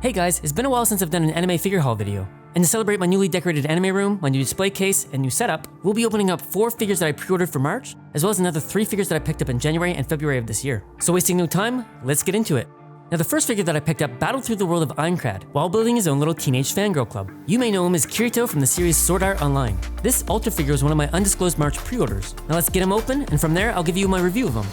Hey guys, it's been a while since I've done an anime figure haul video. And to celebrate my newly decorated anime room, my new display case, and new setup, we'll be opening up 4 figures that I pre-ordered for March, as well as another 3 figures that I picked up in January and February of this year. So wasting no time, let's get into it. Now the first figure that I picked up battled through the world of Aincrad while building his own little teenage fangirl club. You may know him as Kirito from the series Sword Art Online. This Ultra figure is one of my undisclosed March pre-orders. Now let's get him open, and from there I'll give you my review of him.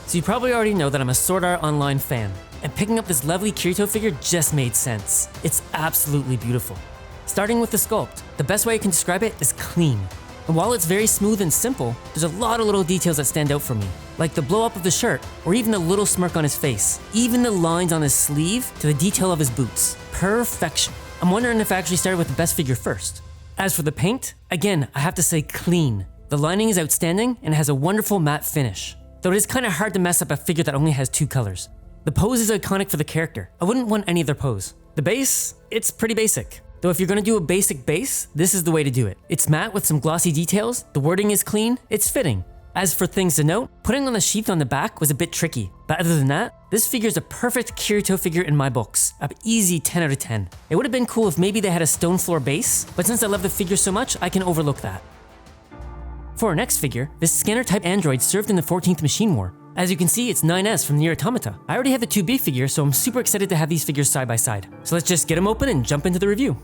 So you probably already know that I'm a Sword Art Online fan, and picking up this lovely Kirito figure just made sense. It's absolutely beautiful. Starting with the sculpt, the best way I can describe it is clean. And while it's very smooth and simple, there's a lot of little details that stand out for me, like the blow up of the shirt, or even the little smirk on his face, even the lines on his sleeve to the detail of his boots. Perfection. I'm wondering if I actually started with the best figure first. As for the paint, again, I have to say clean. The lining is outstanding and it has a wonderful matte finish. Though it is kind of hard to mess up a figure that only has 2 colors. The pose is iconic for the character. I wouldn't want any other pose. The base, it's pretty basic. Though if you're gonna do a basic base, this is the way to do it. It's matte with some glossy details, the wording is clean, it's fitting. As for things to note, putting on the sheath on the back was a bit tricky. But other than that, this figure is a perfect Kirito figure in my books. An easy 10 out of 10. It would have been cool if maybe they had a stone floor base, but since I love the figure so much, I can overlook that. For our next figure, this scanner-type android served in the 14th Machine War. As you can see, it's 9S from the Automata. I already have the 2B figure, so I'm super excited to have these figures side by side. So let's just get them open and jump into the review.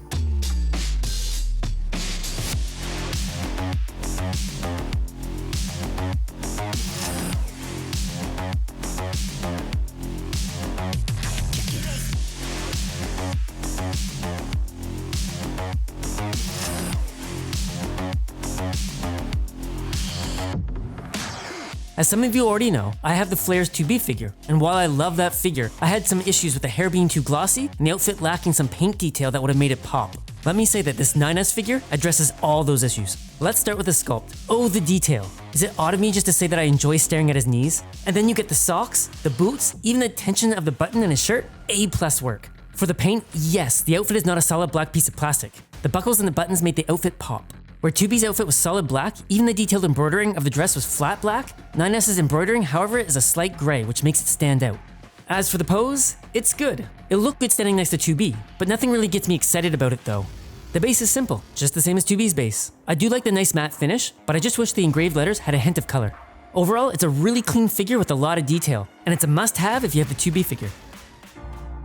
As some of you already know, I have the Flares 2B figure, and while I love that figure, I had some issues with the hair being too glossy and the outfit lacking some paint detail that would have made it pop. Let me say that this 9S figure addresses all those issues. Let's start with the sculpt. Oh, the detail. Is it odd of me just to say that I enjoy staring at his knees? And then you get the socks, the boots, even the tension of the button in his shirt, A+ work. For the paint, yes, the outfit is not a solid black piece of plastic. The buckles and the buttons made the outfit pop. Where 2B's outfit was solid black, even the detailed embroidering of the dress was flat black, 9S's embroidering, however, is a slight gray, which makes it stand out. As for the pose, it's good. It'll look good standing next to 2B, but nothing really gets me excited about it though. The base is simple, just the same as 2B's base. I do like the nice matte finish, but I just wish the engraved letters had a hint of color. Overall, it's a really clean figure with a lot of detail, and it's a must-have if you have the 2B figure.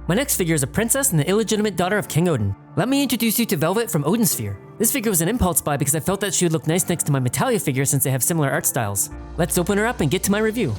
My next figure is a princess and the illegitimate daughter of King Odin. Let me introduce you to Velvet from Odensphere. This figure was an impulse buy because I felt that she would look nice next to my Metalia figure since they have similar art styles. Let's open her up and get to my review.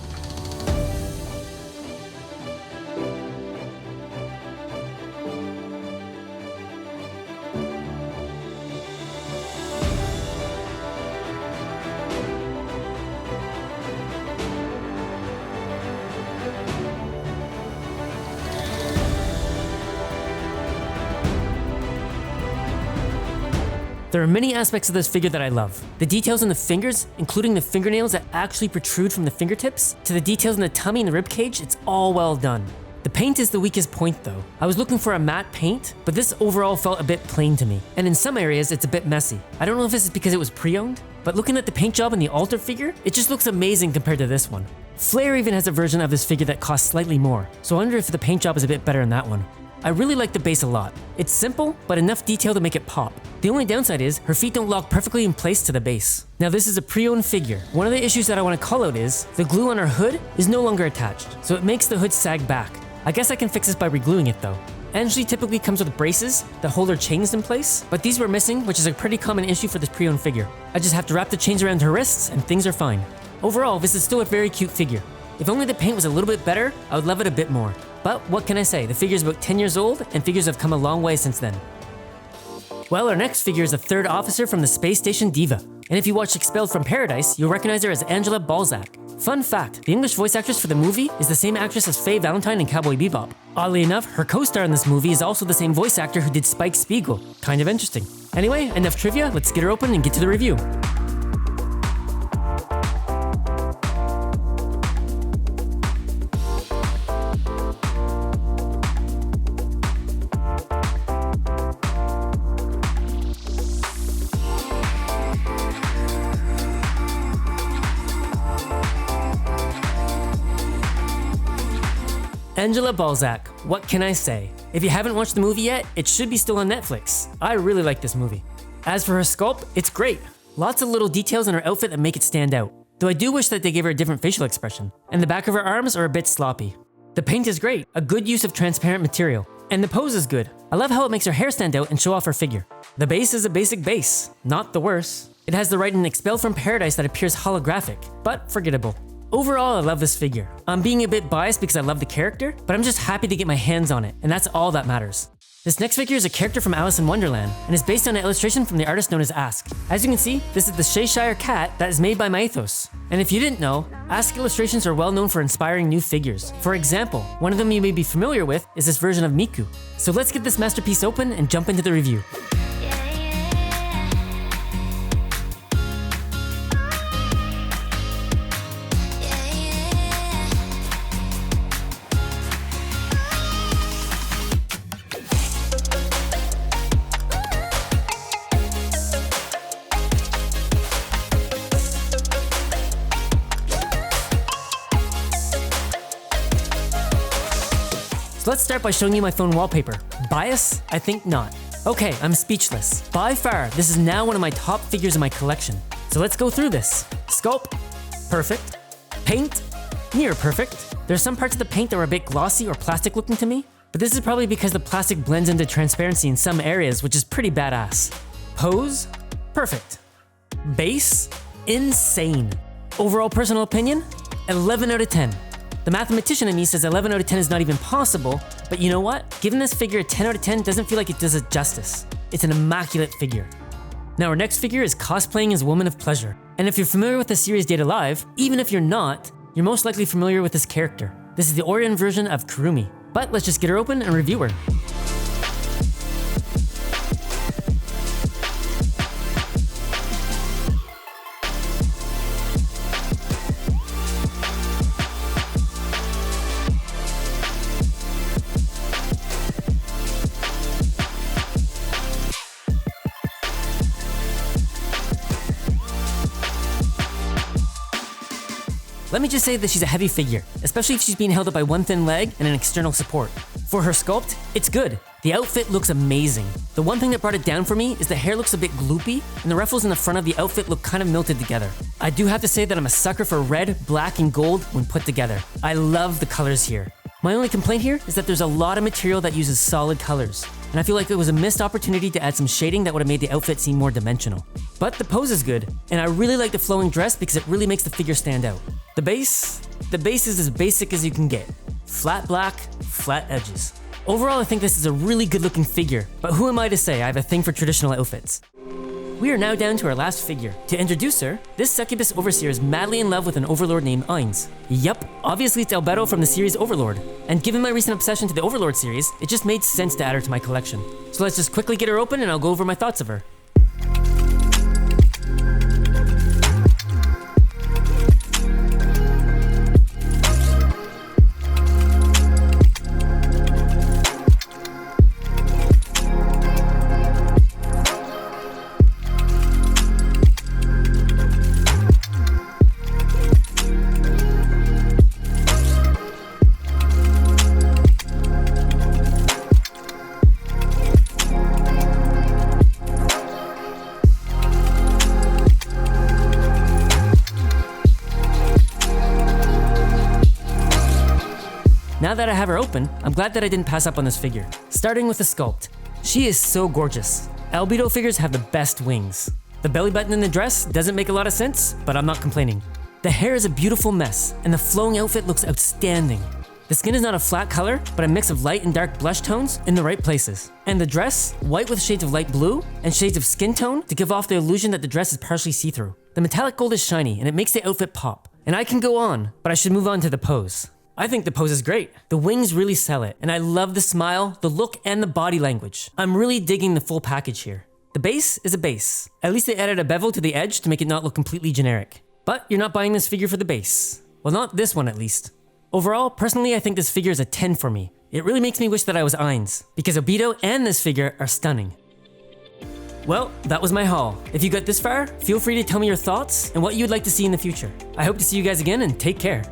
There are many aspects of this figure that I love. The details on the fingers, including the fingernails that actually protrude from the fingertips, to the details in the tummy and the ribcage, it's all well done. The paint is the weakest point though. I was looking for a matte paint, but this overall felt a bit plain to me. And in some areas, it's a bit messy. I don't know if this is because it was pre-owned, but looking at the paint job in the Alter figure, it just looks amazing compared to this one. Flare even has a version of this figure that costs slightly more, so I wonder if the paint job is a bit better in that one. I really like the base a lot. It's simple, but enough detail to make it pop. The only downside is, her feet don't lock perfectly in place to the base. Now this is a pre-owned figure. One of the issues that I want to call out is, the glue on her hood is no longer attached, so it makes the hood sag back. I guess I can fix this by re-gluing it though. Angeli typically comes with braces that hold her chains in place, but these were missing, which is a pretty common issue for this pre-owned figure. I just have to wrap the chains around her wrists and things are fine. Overall, this is still a very cute figure. If only the paint was a little bit better, I would love it a bit more. But what can I say, the figure's about 10 years old, and figures have come a long way since then. Well, our next figure is a 3rd officer from the space station Diva. And if you watched Expelled from Paradise, you'll recognize her as Angela Balzac. Fun fact, the English voice actress for the movie is the same actress as Faye Valentine in Cowboy Bebop. Oddly enough, her co-star in this movie is also the same voice actor who did Spike Spiegel. Kind of interesting. Anyway, enough trivia, let's get her open and get to the review. Angela Balzac, what can I say? If you haven't watched the movie yet, it should be still on Netflix. I really like this movie. As for her sculpt, it's great. Lots of little details in her outfit that make it stand out. Though I do wish that they gave her a different facial expression. And the back of her arms are a bit sloppy. The paint is great, a good use of transparent material. And the pose is good. I love how it makes her hair stand out and show off her figure. The base is a basic base, not the worst. It has the writing "Expelled from Paradise" that appears holographic, but forgettable. Overall, I love this figure. I'm being a bit biased because I love the character, but I'm just happy to get my hands on it, and that's all that matters. This next figure is a character from Alice in Wonderland, and is based on an illustration from the artist known as Ask. As you can see, this is the Cheshire Cat that is made by Mythos. And if you didn't know, Ask illustrations are well known for inspiring new figures. For example, one of them you may be familiar with is this version of Miku. So let's get this masterpiece open and jump into the review. So let's start by showing you my phone wallpaper. Bias? I think not. Okay, I'm speechless. By far, this is now one of my top figures in my collection. So let's go through this. Sculpt, perfect. Paint, near perfect. There's some parts of the paint that were a bit glossy or plastic looking to me, but this is probably because the plastic blends into transparency in some areas, which is pretty badass. Pose, perfect. Base, insane. Overall personal opinion, 11 out of 10. The mathematician in me says 11 out of 10 is not even possible, but you know what? Giving this figure a 10 out of 10 doesn't feel like it does it justice. It's an immaculate figure. Now our next figure is Cosplaying as Woman of Pleasure. And if you're familiar with the series Date Alive, even if you're not, you're most likely familiar with this character. This is the Orion version of Kurumi. But let's just get her open and review her. Let me just say that she's a heavy figure, especially if she's being held up by one thin leg and an external support. For her sculpt, it's good. The outfit looks amazing. The one thing that brought it down for me is the hair looks a bit gloopy, and the ruffles in the front of the outfit look kind of melted together. I do have to say that I'm a sucker for red, black, and gold when put together. I love the colors here. My only complaint here is that there's a lot of material that uses solid colors, and I feel like it was a missed opportunity to add some shading that would have made the outfit seem more dimensional. But the pose is good, and I really like the flowing dress because it really makes the figure stand out. The base is as basic as you can get. Flat black, flat edges. Overall, I think this is a really good looking figure, but who am I to say I have a thing for traditional outfits? We are now down to our last figure. To introduce her, this succubus overseer is madly in love with an overlord named Ainz. Yup, obviously it's Alberto from the series Overlord. And given my recent obsession to the Overlord series, it just made sense to add her to my collection. So let's just quickly get her open and I'll go over my thoughts of her. Now that I have her open, I'm glad that I didn't pass up on this figure. Starting with the sculpt. She is so gorgeous. Albedo figures have the best wings. The belly button in the dress doesn't make a lot of sense, but I'm not complaining. The hair is a beautiful mess, and the flowing outfit looks outstanding. The skin is not a flat color, but a mix of light and dark blush tones in the right places. And the dress, white with shades of light blue and shades of skin tone to give off the illusion that the dress is partially see-through. The metallic gold is shiny, and it makes the outfit pop. And I can go on, but I should move on to the pose. I think the pose is great. The wings really sell it, and I love the smile, the look, and the body language. I'm really digging the full package here. The base is a base. At least they added a bevel to the edge to make it not look completely generic. But you're not buying this figure for the base. Well, not this one at least. Overall, personally, I think this figure is a 10 for me. It really makes me wish that I was Ainz, because Obito and this figure are stunning. Well, that was my haul. If you got this far, feel free to tell me your thoughts and what you would like to see in the future. I hope to see you guys again, and take care.